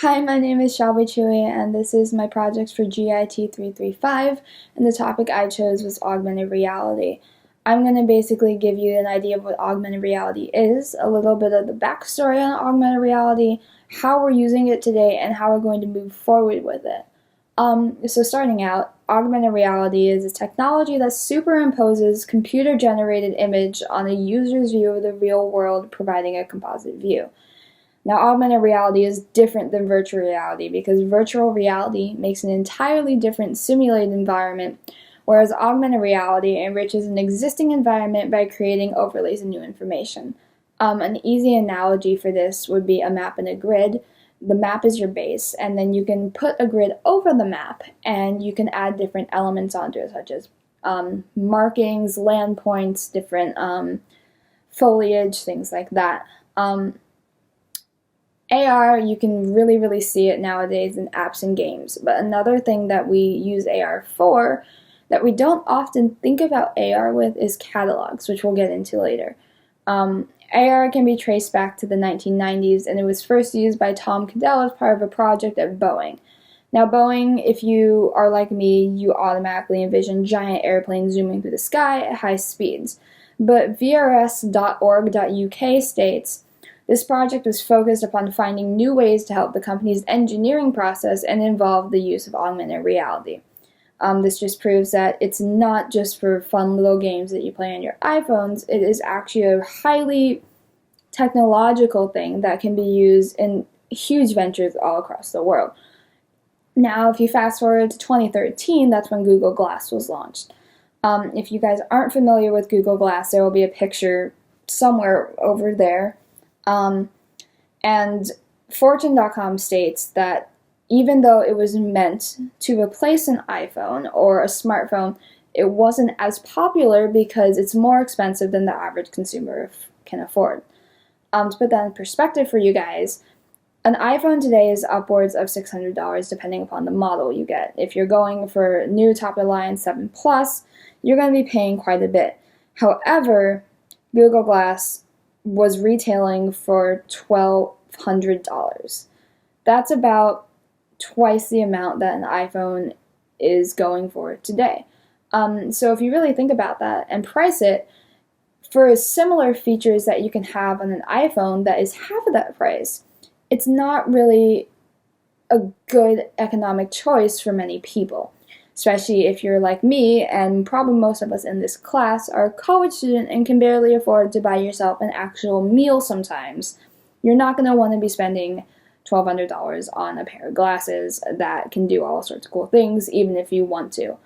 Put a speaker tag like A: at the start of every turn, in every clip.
A: Hi, my name is Shelby Chewy, and this is my project for GIT 335, and the topic I chose was augmented reality. I'm going to basically give you an idea of what augmented reality is, a little bit of the backstory on augmented reality, how we're using it today, and how we're going to move forward with it. So starting out, augmented reality is a technology that superimposes computer-generated image on a user's view of the real world, providing a composite view. Now, augmented reality is different than virtual reality because virtual reality makes an entirely different simulated environment, whereas augmented reality enriches an existing environment by creating overlays and new information. An easy analogy for this would be a map and a grid. The map is your base, and then you can put a grid over the map, and you can add different elements onto it, such as markings, land points, different foliage, things like that. AR, you can really see it nowadays in apps and games, but another thing that we use AR for that we don't often think about AR with is catalogs, which we'll get into later. AR can be traced back to the 1990s, and it was first used by Tom Caddell as part of a project at Boeing. Now, Boeing, if you are like me, you automatically envision giant airplanes zooming through the sky at high speeds. But VRS.org.uk states, this project was focused upon finding new ways to help the company's engineering process and involve the use of augmented reality. This just proves that it's not just for fun little games that you play on your iPhones. It is actually a highly technological thing that can be used in huge ventures all across the world. Now, if you fast forward to 2013, that's when Google Glass was launched. If you guys aren't familiar with Google Glass, there will be a picture somewhere over there. And Fortune.com states that even though it was meant to replace an iPhone or a smartphone, it wasn't as popular because it's more expensive than the average consumer can afford. To put that in perspective for you guys, an iPhone today is upwards of $600 depending upon the model you get. If you're going for new top-of-the-line 7 Plus, you're going to be paying quite a bit. However, Google Glass was retailing for $1,200. That's about twice the amount that an iPhone is going for today. So if you really think about that and price it for similar features that you can have on an iPhone that is half of that price, it's not really a good economic choice for many people. Especially if you're like me, and probably most of us in this class are a college student and can barely afford to buy yourself an actual meal sometimes. You're not going to want to be spending $1,200 on a pair of glasses that can do all sorts of cool things, even if you want to.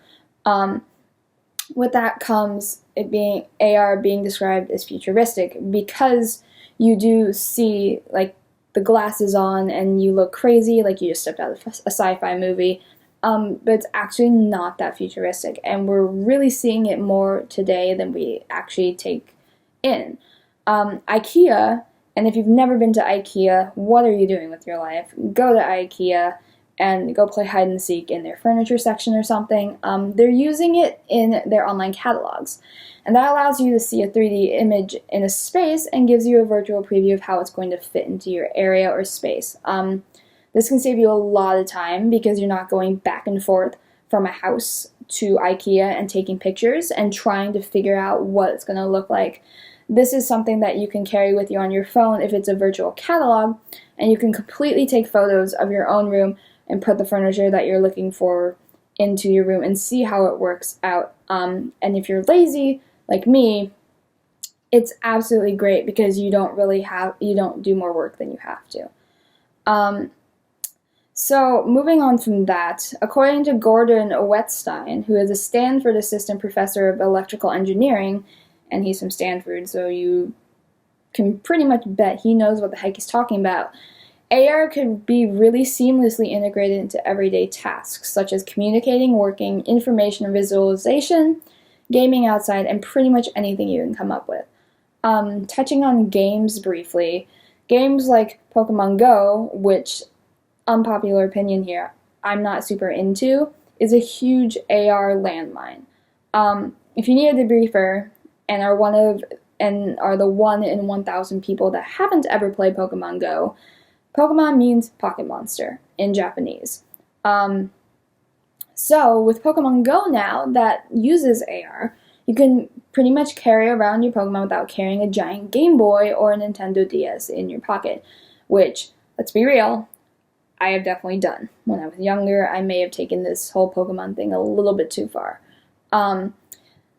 A: With that comes it being AR being described as futuristic, because you do see like the glasses on and you look crazy, like you just stepped out of a sci-fi movie. But it's actually not that futuristic, and we're really seeing it more today than we actually take in. IKEA, and if you've never been to IKEA, what are you doing with your life? Go to IKEA and go play hide and seek in their furniture section or something. They're using it in their online catalogs, and that allows you to see a 3D image in a space and gives you a virtual preview of how it's going to fit into your area or space. This can save you a lot of time because you're not going back and forth from a house to IKEA and taking pictures and trying to figure out what it's going to look like. This is something that you can carry with you on your phone if it's a virtual catalog, and you can completely take photos of your own room and put the furniture that you're looking for into your room and see how it works out. And if you're lazy, like me, it's absolutely great because you don't do more work than you have to. So moving on from that, according to Gordon Wettstein, who is a Stanford assistant professor of electrical engineering, and he's from Stanford, so you can pretty much bet he knows what the heck he's talking about, AR could be really seamlessly integrated into everyday tasks, such as communicating, working, information and visualization, gaming outside, and pretty much anything you can come up with. Touching on games briefly, games like Pokemon Go, which, unpopular opinion here, I'm not super into, is a huge AR landmine. If you need a debriefer and are the 1 in 1,000 people that haven't ever played Pokemon Go, Pokemon means pocket monster in Japanese. So with Pokemon Go now that uses AR, you can pretty much carry around your Pokemon without carrying a giant Game Boy or a Nintendo DS in your pocket, which, let's be real, I have definitely done. When I was younger, I may have taken this whole Pokemon thing a little bit too far. I'm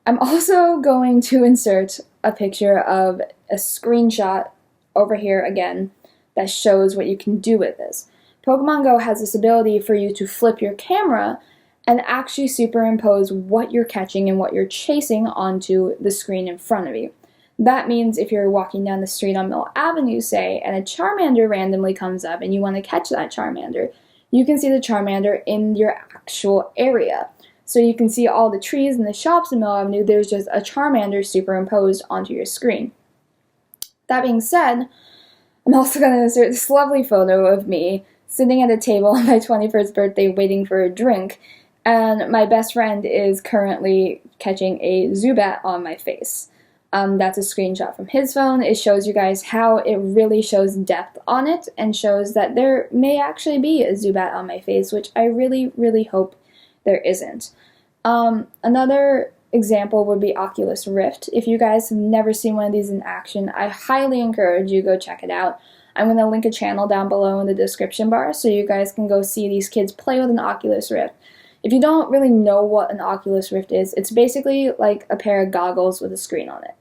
A: also going to insert a picture of a screenshot over here again that shows what you can do with this. Pokemon Go has this ability for you to flip your camera and actually superimpose what you're catching and what you're chasing onto the screen in front of you. That means if you're walking down the street on Mill Avenue, say, and a Charmander randomly comes up and you want to catch that Charmander, you can see the Charmander in your actual area. So you can see all the trees and the shops in Mill Avenue, there's just a Charmander superimposed onto your screen. That being said, I'm also going to insert this lovely photo of me sitting at a table on my 21st birthday waiting for a drink, and my best friend is currently catching a Zubat on my face. That's a screenshot from his phone. It shows you guys how it really shows depth on it and shows that there may actually be a Zubat on my face, which I really, really hope there isn't. Another example would be Oculus Rift. If you guys have never seen one of these in action, I highly encourage you go check it out. I'm going to link a channel down below in the description bar so you guys can go see these kids play with an Oculus Rift. If you don't really know what an Oculus Rift is, it's basically like a pair of goggles with a screen on it.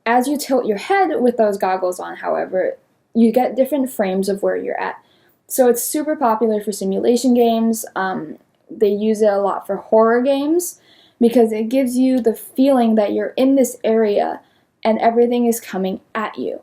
A: As you tilt your head with those goggles on, however, you get different frames of where you're at. So it's super popular for simulation games. They use it a lot for horror games because it gives you the feeling that you're in this area and everything is coming at you.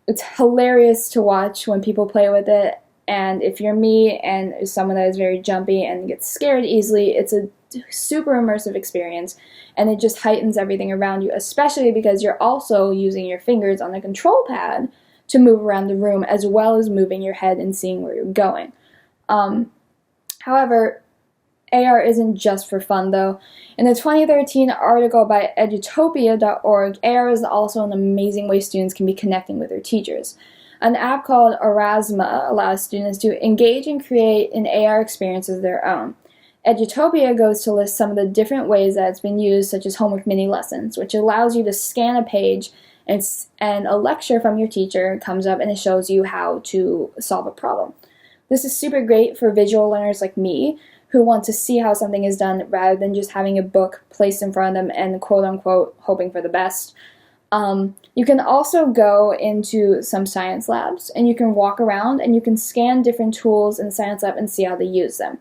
A: It's hilarious to watch when people play with it, and if you're me and someone that is very jumpy and gets scared easily, it's a super immersive experience, and it just heightens everything around you, especially because you're also using your fingers on the control pad to move around the room as well as moving your head and seeing where you're going. However, AR isn't just for fun though. In a 2013 article by edutopia.org, AR is also an amazing way students can be connecting with their teachers. An app called Aurasma allows students to engage and create an AR experience of their own. Edutopia goes to list some of the different ways that it's been used, such as homework mini lessons, which allows you to scan a page and a lecture from your teacher comes up and it shows you how to solve a problem. This is super great for visual learners like me who want to see how something is done rather than just having a book placed in front of them and quote-unquote hoping for the best. You can also go into some science labs and you can walk around and you can scan different tools in the science lab and see how they use them.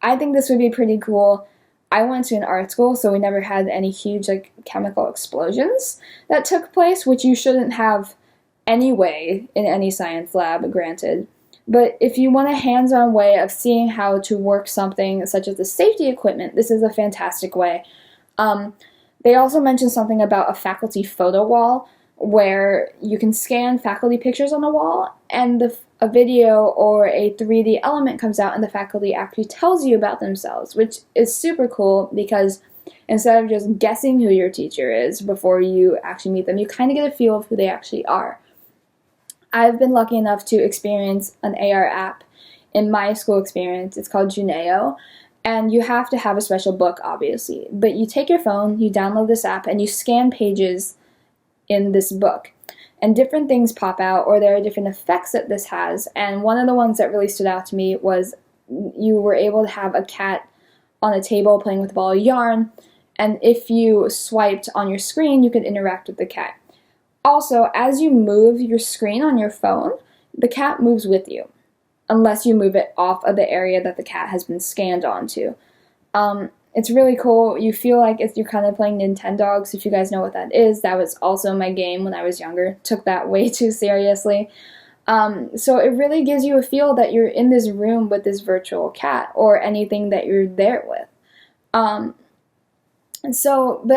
A: I think this would be pretty cool. I went to an art school, so we never had any huge chemical explosions that took place, which you shouldn't have anyway in any science lab, granted. But if you want a hands-on way of seeing how to work something such as the safety equipment, this is a fantastic way. They also mentioned something about a faculty photo wall where you can scan faculty pictures on the wall and a video or a 3D element comes out and the faculty actually tells you about themselves, which is super cool because instead of just guessing who your teacher is before you actually meet them, you kind of get a feel of who they actually are. I've been lucky enough to experience an AR app in my school experience. It's called Junaio, and you have to have a special book, obviously. But you take your phone, you download this app, and you scan pages in this book. And different things pop out, or there are different effects that this has. And one of the ones that really stood out to me was you were able to have a cat on a table playing with a ball of yarn, and if you swiped on your screen, you could interact with the cat. Also, as you move your screen on your phone, the cat moves with you, unless you move it off of the area that the cat has been scanned onto. It's really cool. You feel like you're kind of playing Nintendogs, if you guys know what that is. That was also my game when I was younger. Took that way too seriously. So it really gives you a feel that you're in this room with this virtual cat or anything that you're there with. But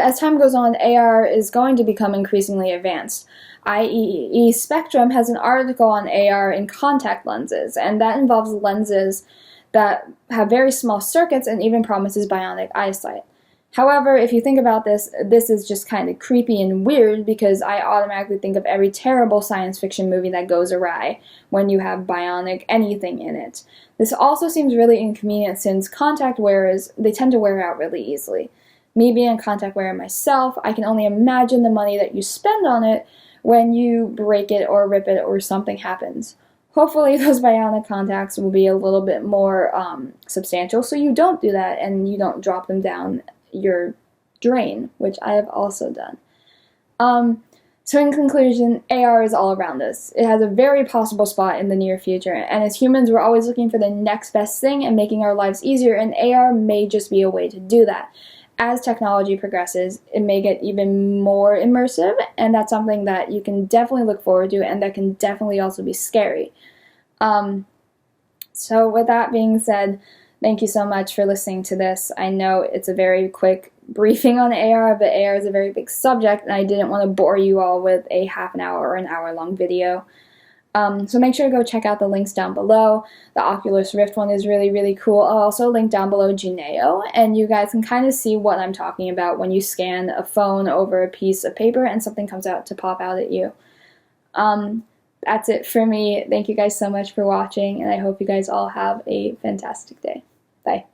A: as time goes on, AR is going to become increasingly advanced. IEEE Spectrum has an article on AR in contact lenses, and that involves lenses that have very small circuits and even promises bionic eyesight. However, if you think about this, this is just kind of creepy and weird because I automatically think of every terrible science fiction movie that goes awry when you have bionic anything in it. This also seems really inconvenient since contact wearers, they tend to wear out really easily. Me being a contact wearer myself, I can only imagine the money that you spend on it when you break it or rip it or something happens. Hopefully those bionic contacts will be a little bit more substantial so you don't do that and you don't drop them down your drain, which I have also done. So in conclusion, AR is all around us. It has a very possible spot in the near future, and as humans, we're always looking for the next best thing and making our lives easier, and AR may just be a way to do that. As technology progresses, it may get even more immersive, and that's something that you can definitely look forward to, and that can definitely also be scary. So with that being said, thank you so much for listening to this. I know it's a very quick briefing on AR, but AR is a very big subject, and I didn't want to bore you all with a half an hour or an hour long video. So make sure to go check out the links down below. The Oculus Rift one is really, really cool. I'll also link down below Junaio, and you guys can kind of see what I'm talking about when you scan a phone over a piece of paper and something comes out to pop out at you. That's it for me. Thank you guys so much for watching, and I hope you guys all have a fantastic day. Bye.